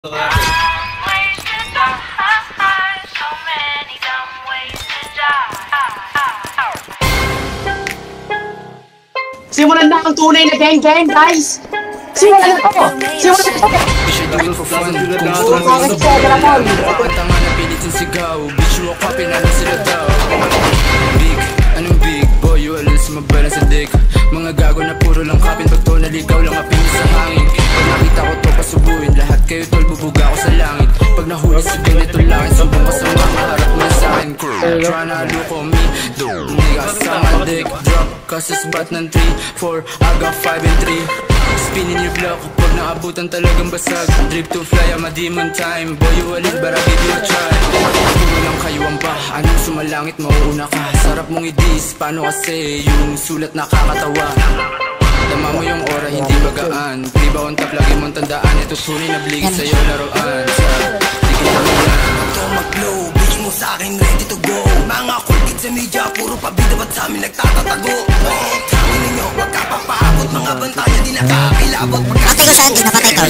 Simulan na ang tunay na gang, guys! Simulan na to! Simulan na to! Schedule for fun, kung gusto mo yung sabay Pagkatanga na pilit yung sigaw Bitch, walk up, pinanong sila daw Big, anong big? Boy, wala sumabala sa dick Mga gago na puro lang kapin Pag to naligaw lang kapin sa hangin Pag nakita ko to pasubuin Lahat kayo tol, bubuga ko sa langit Pag nahuli si ganito langit Sumbong ka sa mga harap mo sa akin Try na luko me, do nigga sa my dick Drop, kasi spot ng 3, 4 I got 5 and 3 Spinning your block, pag naabutan talagang basag Drip to fly, I'm a demon time Boy, you walid, but I'll give you a try Puro lang kayo ang ba, anong sumalangit, mauuna ka Sarap mong i-diss, paano kasi yung sulat nakakatawa Tama mo yung ora, hindi magaan Priba on top, lagi mong tandaan Ito tunay na bligit sa'yo, laruan Sa tigil mo yan Ito mag-blow, bitch mo sa'kin, ready to go Mga cool kids sa media, puro pabida ba't sa'min nagtatatago Tangin ninyo, wag ka papaabot Mga bantaya di nakakilabot Patay ko saan? Di napatay ka?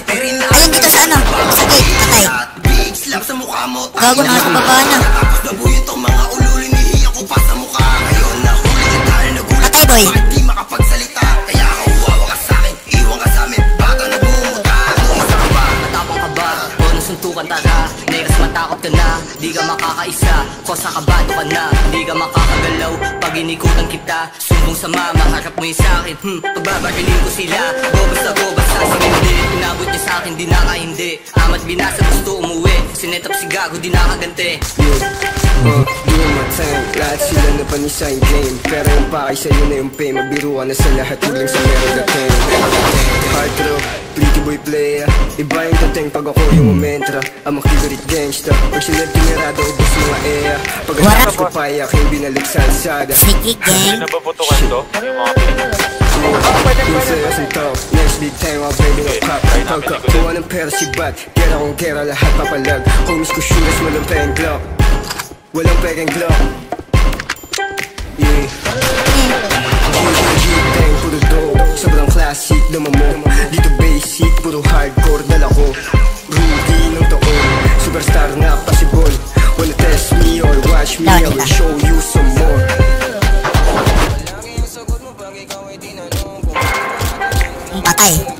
Ayun dito sa ano? Sa gate, patay Big slap sa mukha mo Gago na sa baba na Tapos nabuyo tong mga ululi Nihiya ko pa sa mukha Ngayon nahuli ka dahil nagulat Patay boy Bakit di makapagsalita Kaya ka huwawa ka sa'kin Iwan ka sa'min Baka nagmumuta Isa ka ba? Matapang ka ba? O nasuntukan tara Negas matakot ka na Di ka makakaisa Kosa kabado ka na Di ka makakagalaw Pag inikutan kita Sumbong sa mama Harap mo yung sa'kin Pagbabarilin ko sila Gobas na gobas sa hindi Inabot niya sa'kin Di nakahindi Amat binasa gusto umuwi Sinetap si gago Di nakaganti Doing my time, lahat sila na panisa yung game Pero yung pakay sa'yo na yung pay Mabiruan na sa lahat, huling sa meron dating Hard rock, pretty boy player Iba yung dating pag ako yung umentra Ang makigarit gangsta Pag sila tinirado, ubos mga ea Pag atapos ko payak, yung binalik sa alsada Sneaky gang Hindi na ba putukan to? Yung mga pinag-usapan Yung sa'yo sa top, next big time I'll baby no pop Pagka kuha ng pera si Bat Gera kong gera, lahat papalag Homies ko shooters, walang payang glock Walang pekeng glock Yeah G-Tang, puro dope Sobrang classic naman mo Dito basic, puro hardcore dala ko Rudy ng taon Superstar na possible Wanna test me or watch me I will show you some more Patay